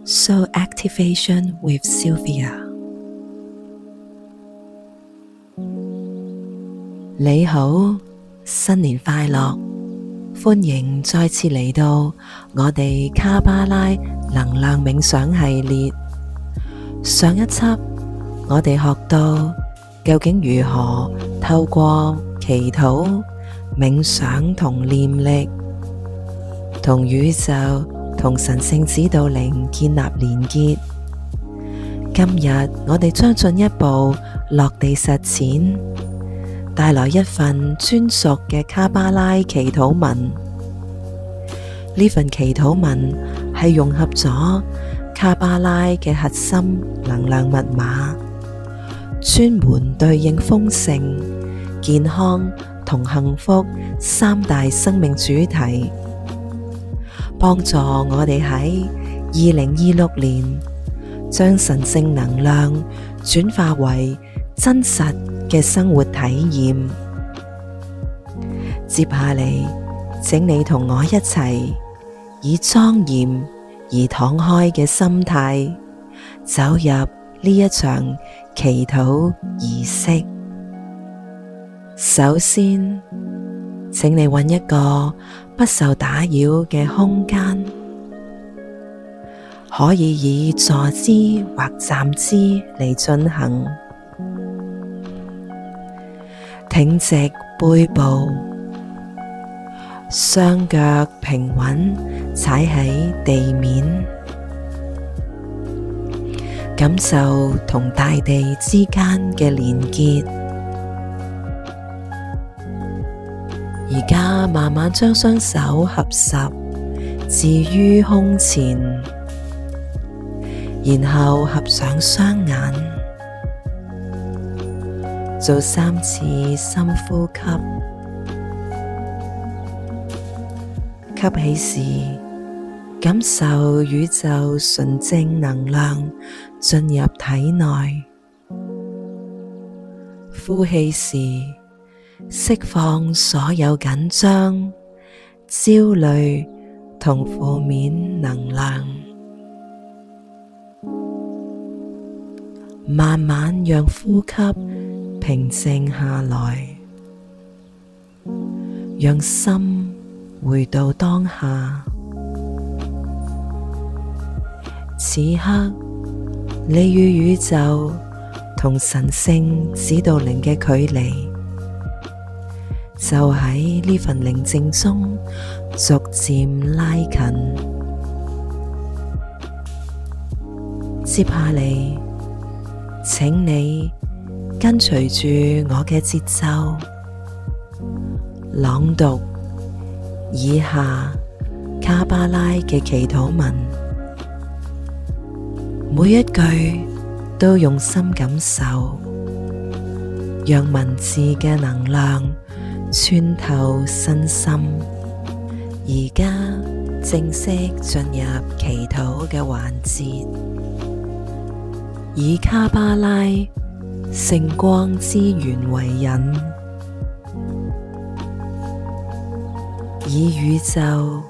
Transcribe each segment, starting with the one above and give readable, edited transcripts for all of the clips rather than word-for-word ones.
Soul Activation with Sylvia。 你好，新年快樂！歡迎再次嚟到我哋卡巴拉能量冥想系列。上一輯我哋學到究竟如何透過祈禱、冥想同念力，同宇宙同神聖指導靈建立連結。今日我哋將進一步落地實踐，帶來一份專屬嘅卡巴拉祈禱文。呢份祈禱文係融合咗卡巴拉嘅核心能量密碼，專門對應豐盛、健康同幸福三大生命主題，幫助我哋喺2026年將神聖能量轉化為真實嘅生活體驗。接下嚟，請你同我一齊以莊嚴而敞開嘅心態走入呢一場祈禱儀式。首先，請你揾一個不受打擾嘅空間，可以以坐姿或站姿嚟進行。挺直背部，雙腳平穩踩喺地面，感受同大地之間嘅連結。而家慢慢將雙手合十，置於胸前，然後合上雙眼，做3次深呼吸。吸氣時，感受宇宙純正能量進入體內；呼氣時，釋放所有緊張、焦慮同負面能量。慢慢讓呼吸平靜下來，讓心回到當下。此刻，你與宇宙同神聖指導靈嘅距離，就喺呢份寧靜中逐漸拉近。接下嚟，請你跟隨住我嘅節奏，朗讀以下卡巴拉嘅祈禱文，每一句都用心感受，讓文字嘅能量穿透身心。而家正式進入祈禱嘅環節，以卡巴拉聖光之源為引，以宇宙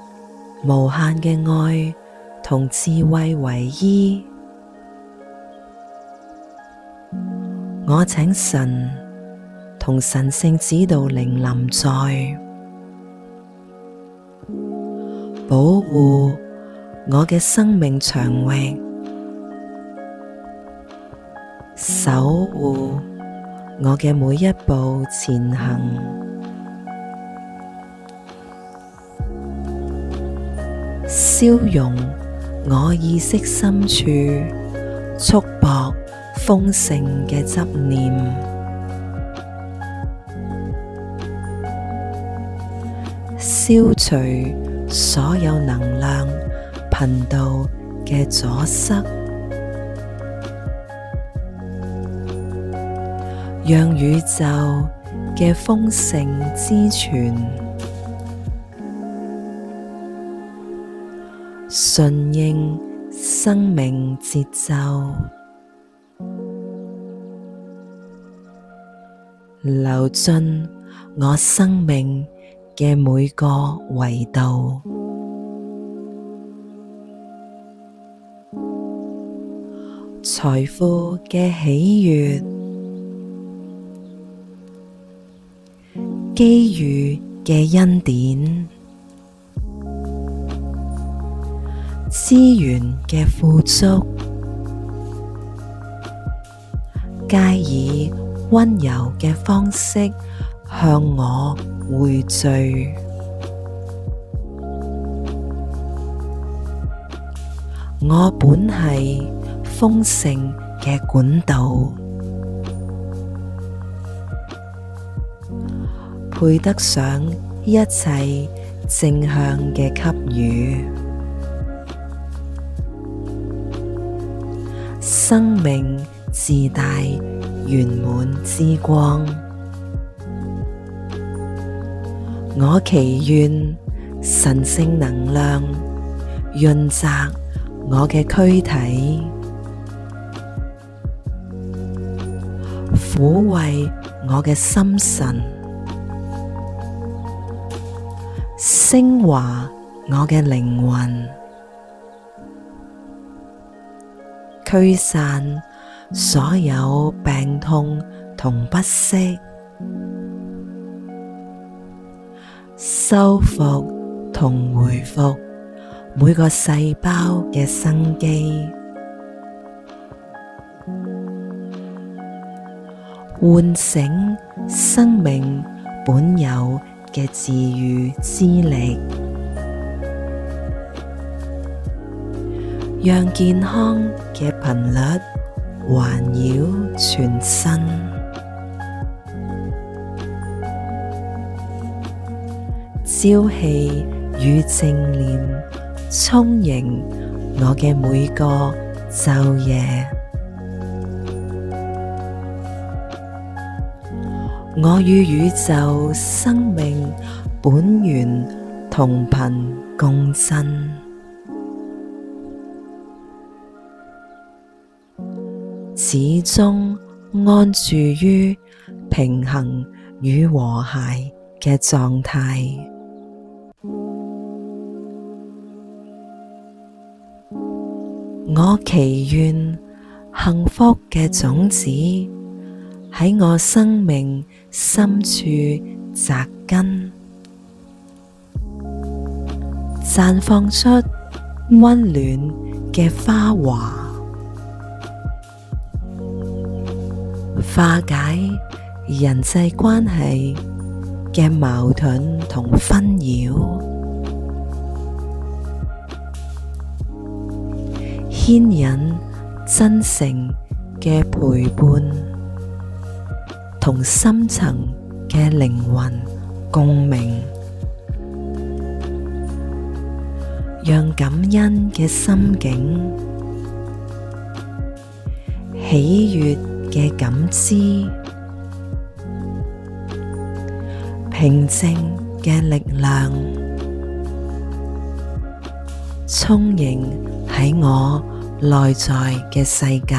無限嘅愛同智慧為依。我請神同神聖指導靈臨在，保護我嘅生命場域，守護我嘅每一步前行。消融我意識深處束縛豐盛嘅執念，消除所有能量頻道嘅阻塞，讓宇宙嘅豐盛之泉順應生命節奏，流進我生命嘅每個維度。財富嘅喜悅，機遇嘅恩典，資源嘅富足，皆以溫柔嘅方式向我匯聚。我本係豐盛嘅管道，配得上一切正向嘅給予。生命自帶圓滿之光，我祈願神聖能量潤澤我嘅軀體，撫慰我嘅心神，昇華我嘅靈魂，驅散所有病痛同不適，修復同回復每個細胞嘅生機，喚醒生命本有嘅治癒之力，讓健康嘅頻率環繞全身，朝氣與正念充盈我嘅每個晝夜，我與宇宙生命本源同頻共振，始終安住於平衡與和諧嘅狀態。我祈願幸福嘅種子喺我生命深處扎根，綻放出溫暖嘅花華，化解人際關係嘅矛盾同紛擾，牽引真誠嘅陪伴同深層嘅靈魂共鳴，讓感恩嘅心境、喜悅嘅感知、平靜嘅力量充盈喺我內在嘅世界，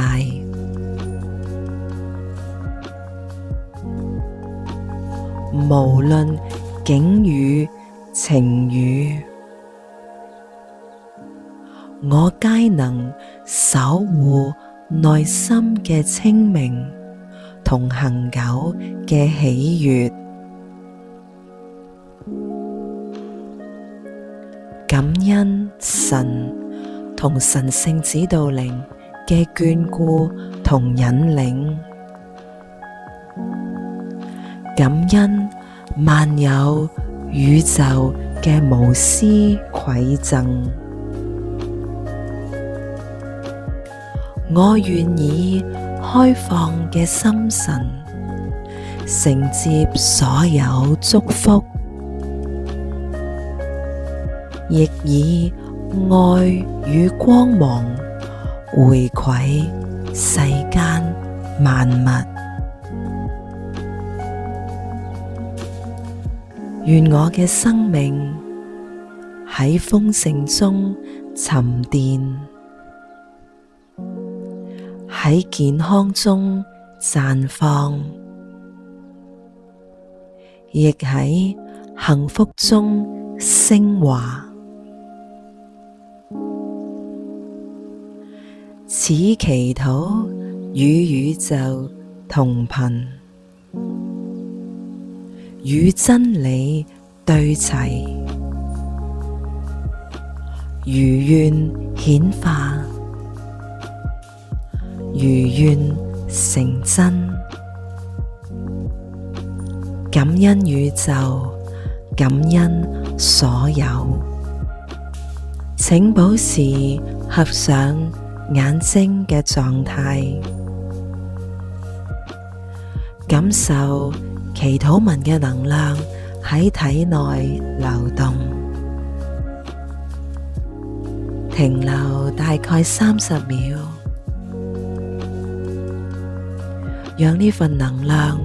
無論境遇情遇，我皆能守護內心嘅清明同恆久嘅喜悅，感恩神同神聖指導靈嘅眷顧同引領，感恩萬有宇宙嘅無私饋贈。我願意開放嘅心神承接所有祝福，亦以愛與光芒回饋世間萬物。願我嘅生命喺豐盛中沉澱，喺健康中綻放，亦喺幸福中昇華。此祈禱與宇宙同頻，與真理對齊，如願顯化，如願成真。感恩宇宙，感恩所有。請保持合上眼睛嘅狀態，感受祈禱文嘅能量喺體內流動，停留大概30秒，讓呢份能量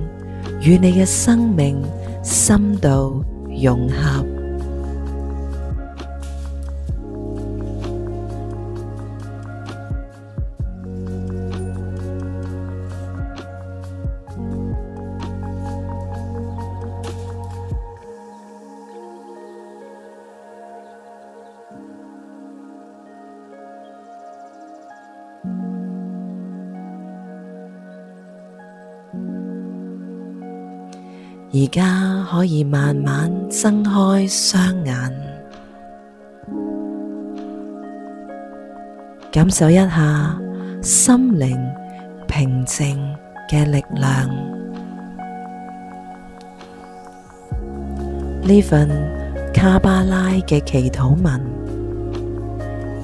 與你嘅生命深度融合。而家可以慢慢睜開雙眼，感受一下心靈平靜嘅力量。呢份卡巴拉嘅祈禱文，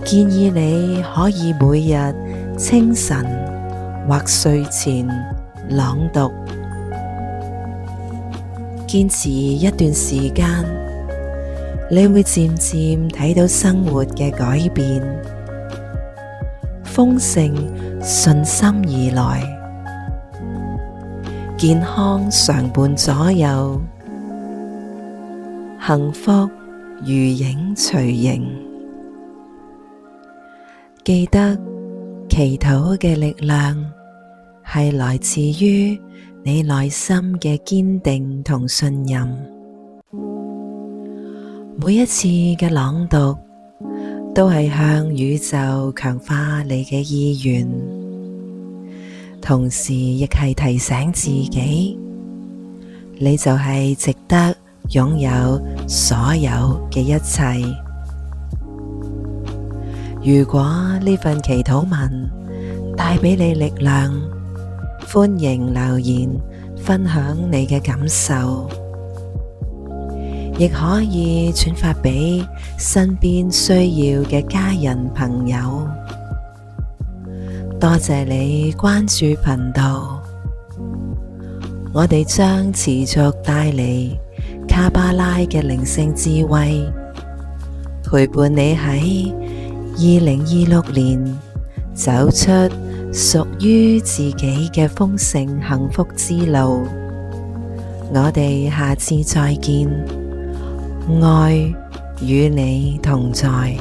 建議你可以每日清晨或睡前朗讀。堅持一段時間，你會漸漸睇到生活嘅改變，豐盛順心而來，健康常伴左右，幸福如影隨形。記得祈禱嘅力量係來自於你內心嘅堅定同信任，每一次嘅朗讀都係向宇宙強化你嘅意願，同時亦係提醒自己，你就係值得擁有所有嘅一切。如果呢份祈禱文帶畀你力量，歡迎留言分享你嘅感受，亦可以轉發俾身邊需要嘅家人朋友。多謝你關注頻道，我哋將持續帶嚟卡巴拉嘅靈性智慧，陪伴你喺2026年走出屬於自己嘅豐盛幸福之路。我哋下次再見，愛與你同在。